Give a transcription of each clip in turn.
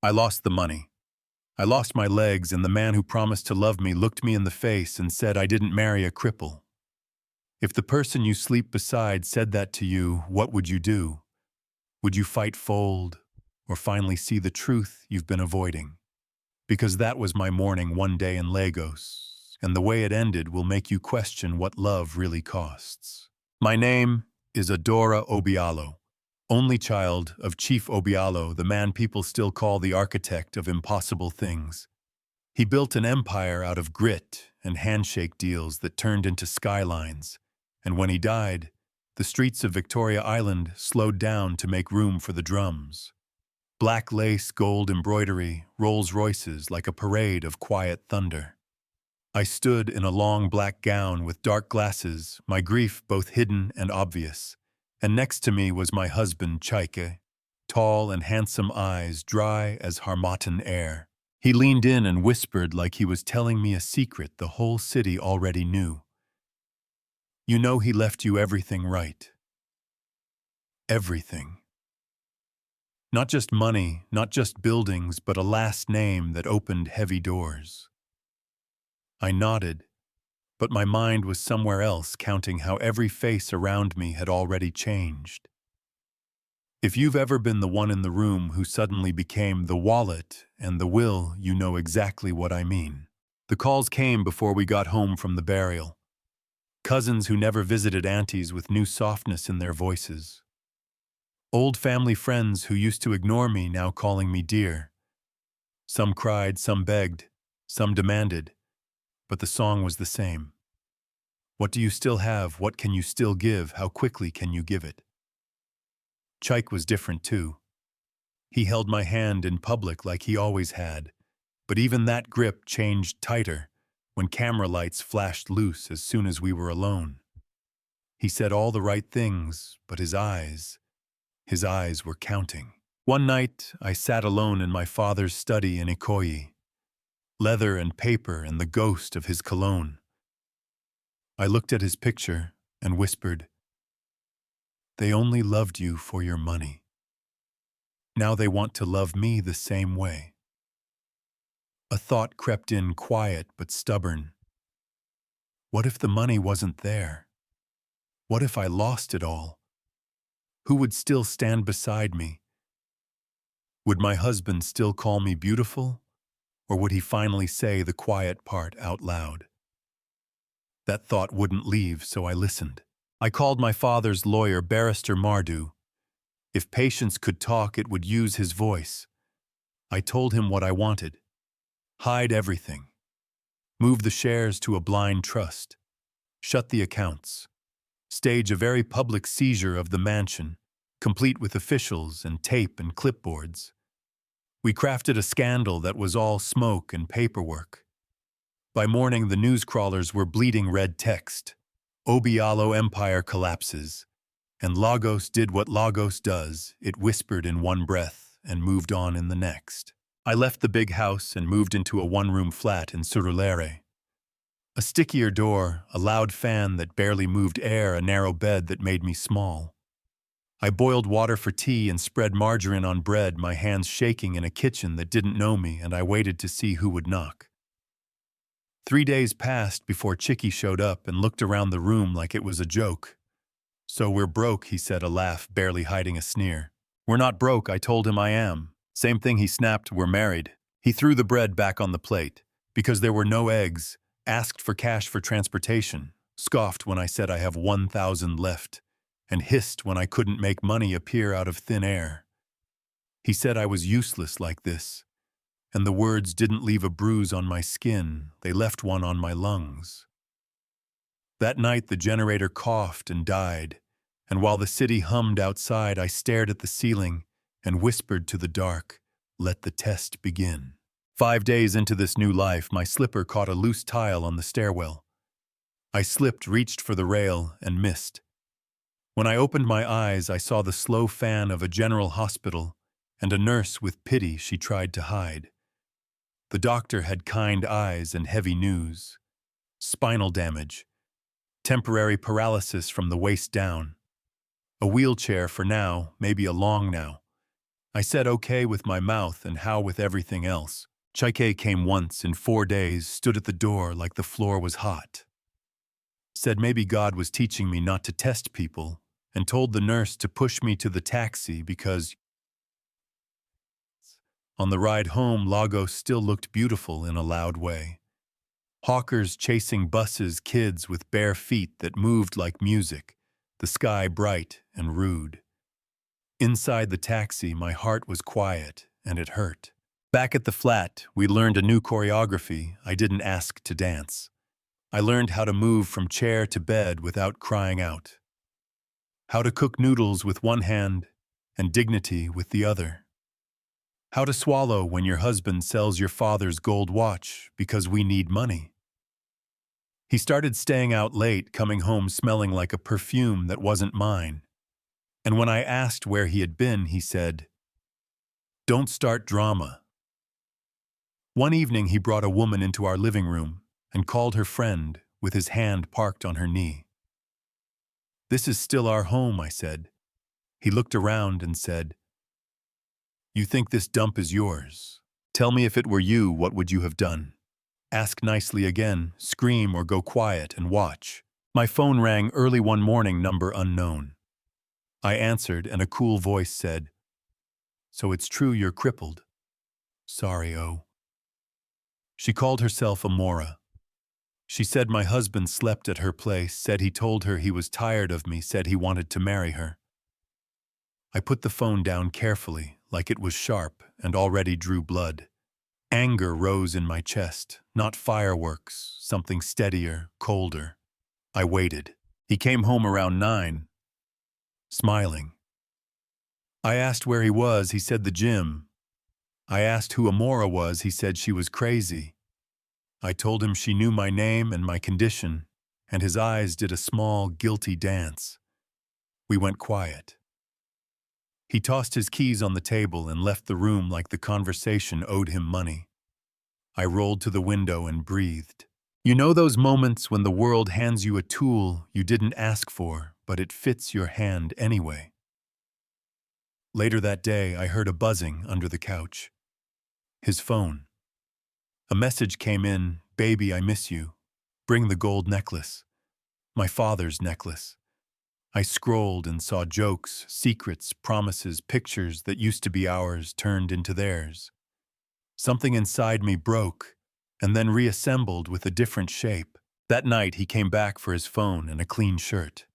I lost the money. I lost my legs, and the man who promised to love me looked me in the face and said I didn't marry a cripple. If the person you sleep beside said that to you, what would you do? Would you fight fold, or finally see the truth you've been avoiding? Because that was my morning one day in Lagos, and the way it ended will make you question what love really costs. My name is Adora Obialo, only child of Chief Obialo, the man people still call the architect of impossible things. He built an empire out of grit and handshake deals that turned into skylines, and when he died, the streets of Victoria Island slowed down to make room for the drums. Black lace, gold embroidery, Rolls Royces like a parade of quiet thunder. I stood in a long black gown with dark glasses, my grief both hidden and obvious, and next to me was my husband, Chaike, tall and handsome eyes dry as Harmattan air. He leaned in and whispered like he was telling me a secret the whole city already knew. You know he left you everything, right? Everything. Not just money, not just buildings, but a last name that opened heavy doors. I nodded, but my mind was somewhere else, counting how every face around me had already changed. If you've ever been the one in the room who suddenly became the wallet and the will, you know exactly what I mean. The calls came before we got home from the burial. Cousins who never visited aunties with new softness in their voices. Old family friends who used to ignore me now calling me dear. Some cried, some begged, some demanded, but the song was the same. What do you still have? What can you still give? How quickly can you give it? Chaik was different too. He held my hand in public like he always had, but even that grip changed tighter when camera lights flashed loose as soon as we were alone. He said all the right things, but his eyes were counting. One night, I sat alone in my father's study in Ikoyi, leather and paper and the ghost of his cologne. I looked at his picture and whispered, "They only loved you for your money. Now they want to love me the same way." A thought crept in, quiet but stubborn. What if the money wasn't there? What if I lost it all? Who would still stand beside me? Would my husband still call me beautiful? Or would he finally say the quiet part out loud? That thought wouldn't leave, so I listened. I called my father's lawyer, Barrister Mardu. If patience could talk, it would use his voice. I told him what I wanted. Hide everything. Move the shares to a blind trust. Shut the accounts. Stage a very public seizure of the mansion, complete with officials and tape and clipboards. We crafted a scandal that was all smoke and paperwork. By morning, the news crawlers were bleeding red text. Obialo Empire collapses. And Lagos did what Lagos does. It whispered in one breath and moved on in the next. I left the big house and moved into a one-room flat in Surulere. A stickier door, a loud fan that barely moved air, a narrow bed that made me small. I boiled water for tea and spread margarine on bread, my hands shaking in a kitchen that didn't know me, and I waited to see who would knock. 3 days passed before Chicky showed up and looked around the room like it was a joke. "So we're broke," he said, a laugh barely hiding a sneer. "We're not broke," I told him I am. Same thing he snapped, "We're married." He threw the bread back on the plate. Because there were no eggs, asked for cash for transportation, scoffed when I said I have 1,000 left, and hissed when I couldn't make money appear out of thin air. He said I was useless like this, and the words didn't leave a bruise on my skin, they left one on my lungs. That night the generator coughed and died, and while the city hummed outside, I stared at the ceiling and whispered to the dark, "Let the test begin." 5 days into this new life, my slipper caught a loose tile on the stairwell. I slipped, reached for the rail, and missed. When I opened my eyes, I saw the slow fan of a general hospital and a nurse with pity she tried to hide. The doctor had kind eyes and heavy news. Spinal damage. Temporary paralysis from the waist down. A wheelchair for now, maybe a long now. I said okay with my mouth and how with everything else. Chaike came once in 4 days, stood at the door like the floor was hot. Said maybe God was teaching me not to test people, and told the nurse to push me to the taxi because on the ride home, Lagos still looked beautiful in a loud way. Hawkers chasing buses, kids with bare feet that moved like music, the sky bright and rude. Inside the taxi, my heart was quiet and it hurt. Back at the flat, we learned a new choreography. I didn't ask to dance. I learned how to move from chair to bed without crying out. How to cook noodles with one hand and dignity with the other. How to swallow when your husband sells your father's gold watch because we need money. He started staying out late, coming home smelling like a perfume that wasn't mine. And when I asked where he had been, he said, "Don't start drama." One evening he brought a woman into our living room and called her friend with his hand parked on her knee. "This is still our home," I said. He looked around and said, "You think this dump is yours? Tell me if it were you, what would you have done? Ask nicely again, scream or go quiet and watch." My phone rang early one morning, number unknown. I answered and a cool voice said, "So it's true you're crippled?" "Sorry, oh." She called herself Amora. She said my husband slept at her place, said he told her he was tired of me, said he wanted to marry her. I put the phone down carefully, like it was sharp and already drew blood. Anger rose in my chest, not fireworks, something steadier, colder. I waited. He came home around 9, smiling. I asked where he was, he said the gym. I asked who Amora was, he said she was crazy. I told him she knew my name and my condition, and his eyes did a small, guilty dance. We went quiet. He tossed his keys on the table and left the room like the conversation owed him money. I rolled to the window and breathed. You know those moments when the world hands you a tool you didn't ask for, but it fits your hand anyway? Later that day, I heard a buzzing under the couch. His phone. A message came in, "Baby, I miss you. Bring the gold necklace." My father's necklace. I scrolled and saw jokes, secrets, promises, pictures that used to be ours turned into theirs. Something inside me broke, and then reassembled with a different shape. That night, he came back for his phone and a clean shirt.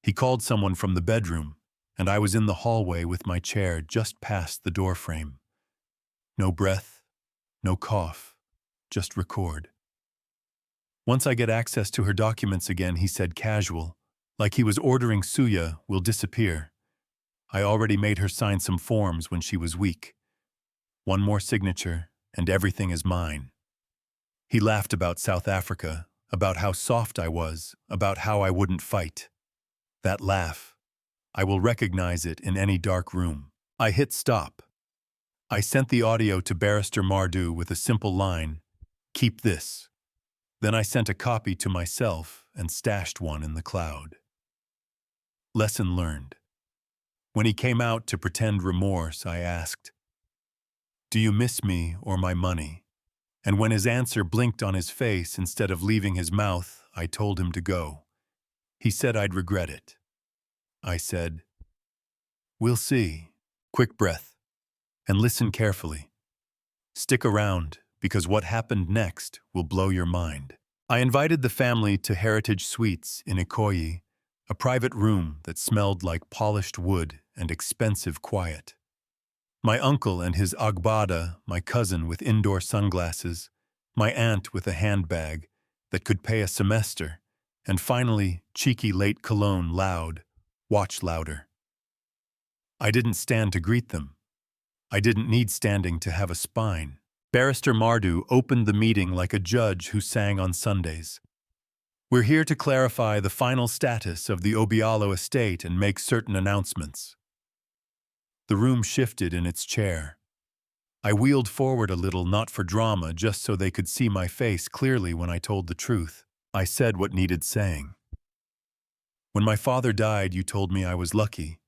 He called someone from the bedroom, and I was in the hallway with my chair just past the doorframe. No breath, no cough, just record. Once I get access to her documents again, he said casual, like he was ordering suya, will disappear. I already made her sign some forms when she was weak. One more signature, and everything is mine. He laughed about South Africa, about how soft I was, about how I wouldn't fight. That laugh, I will recognize it in any dark room. I hit stop. I sent the audio to Barrister Mardu with a simple line, "Keep this." Then I sent a copy to myself and stashed one in the cloud. Lesson learned. When he came out to pretend remorse, I asked, "Do you miss me or my money?" And when his answer blinked on his face instead of leaving his mouth, I told him to go. He said I'd regret it. I said, "We'll see." Quick breath. And listen carefully. Stick around, because what happened next will blow your mind. I invited the family to Heritage Suites in Ikoyi, a private room that smelled like polished wood and expensive quiet. My uncle and his agbada, my cousin with indoor sunglasses, my aunt with a handbag that could pay a semester, and finally, cheeky late cologne loud, watch louder. I didn't stand to greet them. I didn't need standing to have a spine. Barrister Mardu opened the meeting like a judge who sang on Sundays. "We're here to clarify the final status of the Obialo estate and make certain announcements." The room shifted in its chair. I wheeled forward a little, not for drama, just so they could see my face clearly when I told the truth. I said what needed saying. "When my father died, you told me I was lucky.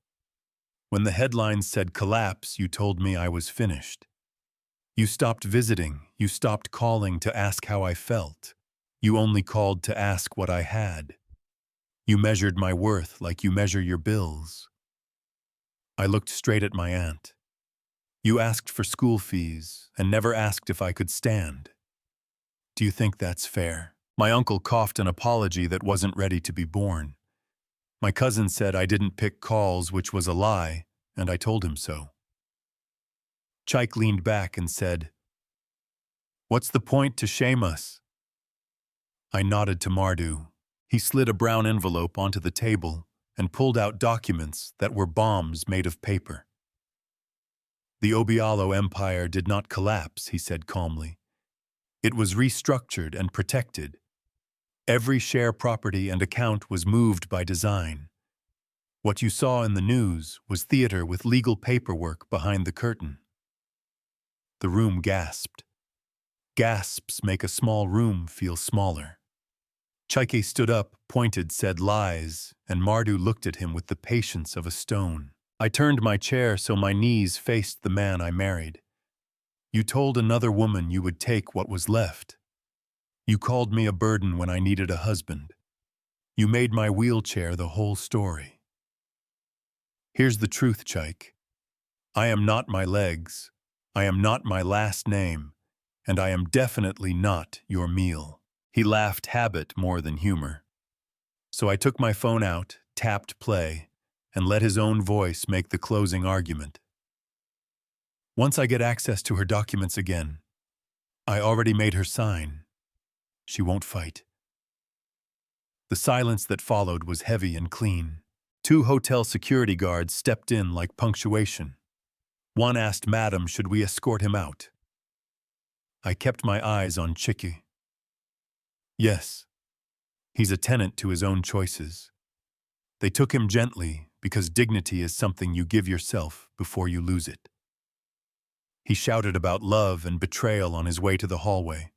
When the headlines said collapse, you told me I was finished. You stopped visiting, you stopped calling to ask how I felt. You only called to ask what I had. You measured my worth like you measure your bills. I looked straight at my aunt. You asked for school fees and never asked if I could stand. Do you think that's fair? My uncle coughed an apology that wasn't ready to be born. My cousin said I didn't pick calls, which was a lie, and I told him so. Chaik leaned back and said, "What's the point to shame us?" I nodded to Mardu. He slid a brown envelope onto the table and pulled out documents that were bombs made of paper. The Obialo Empire did not collapse, he said calmly. It was restructured and protected. Every share property and account was moved by design. What you saw in the news was theater with legal paperwork behind the curtain. The room gasped. Gasps make a small room feel smaller. Chaike stood up, pointed, said lies, and Mardu looked at him with the patience of a stone. I turned my chair so my knees faced the man I married. You told another woman you would take what was left. You called me a burden when I needed a husband. You made my wheelchair the whole story. Here's the truth, Chaik. I am not my legs. I am not my last name. And I am definitely not your meal. He laughed, habit more than humor. So I took my phone out, tapped play, and let his own voice make the closing argument. Once I get access to her documents again, I already made her sign. She won't fight. The silence that followed was heavy and clean. 2 hotel security guards stepped in like punctuation. One asked Madam, should we escort him out? I kept my eyes on Chiki. Yes. He's a tenant to his own choices. They took him gently because dignity is something you give yourself before you lose it. He shouted about love and betrayal on his way to the hallway.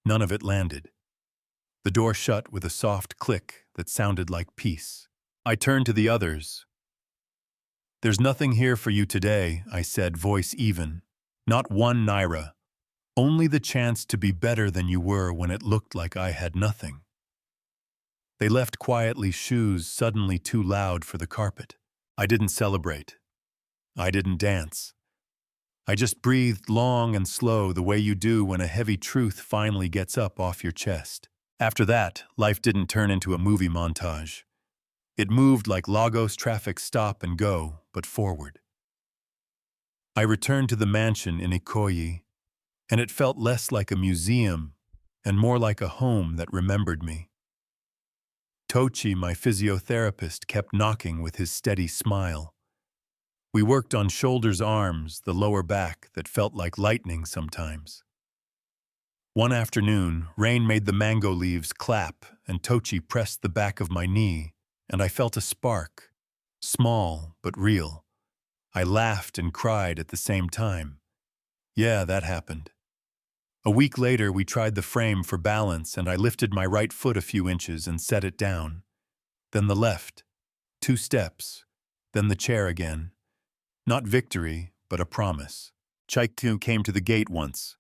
None of it landed. The door shut with a soft click that sounded like peace. I turned to the others. There's nothing here for you today, I said, voice even. Not 1 naira. Only the chance to be better than you were when it looked like I had nothing. They left quietly, shoes suddenly too loud for the carpet. I didn't celebrate. I didn't dance. I just breathed long and slow, the way you do when a heavy truth finally gets up off your chest. After that, life didn't turn into a movie montage. It moved like Lagos traffic stop and go, but forward. I returned to the mansion in Ikoyi, and it felt less like a museum and more like a home that remembered me. Tochi, my physiotherapist, kept knocking with his steady smile. We worked on shoulders, arms, the lower back that felt like lightning sometimes. One afternoon, rain made the mango leaves clap, and Tochi pressed the back of my knee, and I felt a spark, small but real. I laughed and cried at the same time. Yeah, that happened. A week later, we tried the frame for balance, and I lifted my right foot a few inches and set it down. Then the left. 2 steps. Then the chair again. Not victory, but a promise. Chaiktu came to the gate once.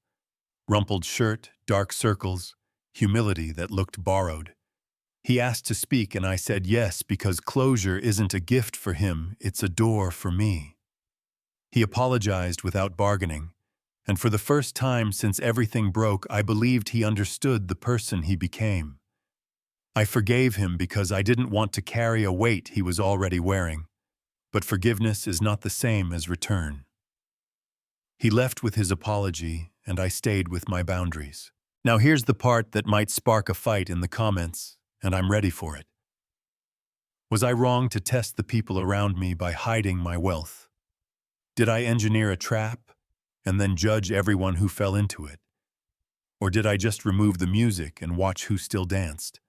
Rumpled shirt, dark circles, humility that looked borrowed. He asked to speak, and I said yes, because closure isn't a gift for him, it's a door for me. He apologized without bargaining. And for the first time since everything broke, I believed he understood the person he became. I forgave him because I didn't want to carry a weight he was already wearing. But forgiveness is not the same as return. He left with his apology, and I stayed with my boundaries. Now here's the part that might spark a fight in the comments, and I'm ready for it. Was I wrong to test the people around me by hiding my wealth? Did I engineer a trap and then judge everyone who fell into it? Or did I just remove the music and watch who still danced?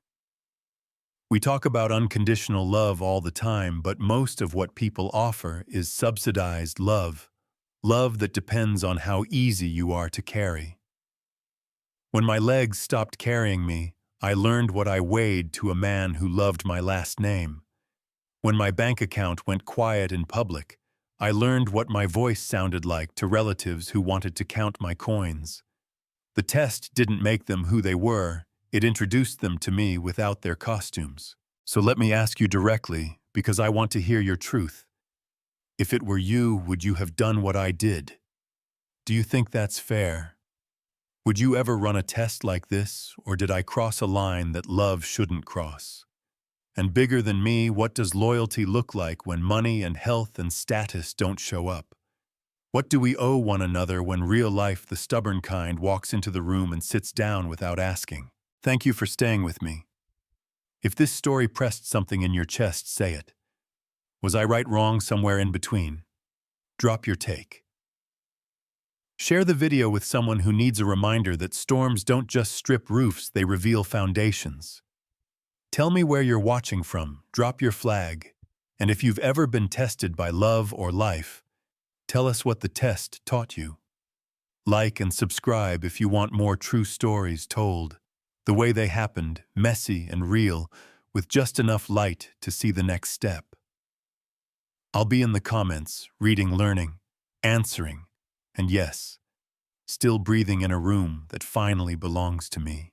We talk about unconditional love all the time, but most of what people offer is subsidized love, love that depends on how easy you are to carry. When my legs stopped carrying me, I learned what I weighed to a man who loved my last name. When my bank account went quiet in public, I learned what my voice sounded like to relatives who wanted to count my coins. The test didn't make them who they were, it introduced them to me without their costumes. So let me ask you directly, because I want to hear your truth. If it were you, would you have done what I did? Do you think that's fair? Would you ever run a test like this, or did I cross a line that love shouldn't cross? And bigger than me, what does loyalty look like when money and health and status don't show up? What do we owe one another when real life, the stubborn kind, walks into the room and sits down without asking? Thank you for staying with me. If this story pressed something in your chest, say it. Was I right, wrong, somewhere in between? Drop your take. Share the video with someone who needs a reminder that storms don't just strip roofs, they reveal foundations. Tell me where you're watching from, drop your flag, and if you've ever been tested by love or life, tell us what the test taught you. Like and subscribe if you want more true stories told, the way they happened, messy and real, with just enough light to see the next step. I'll be in the comments, reading, learning, answering, and yes, still breathing in a room that finally belongs to me.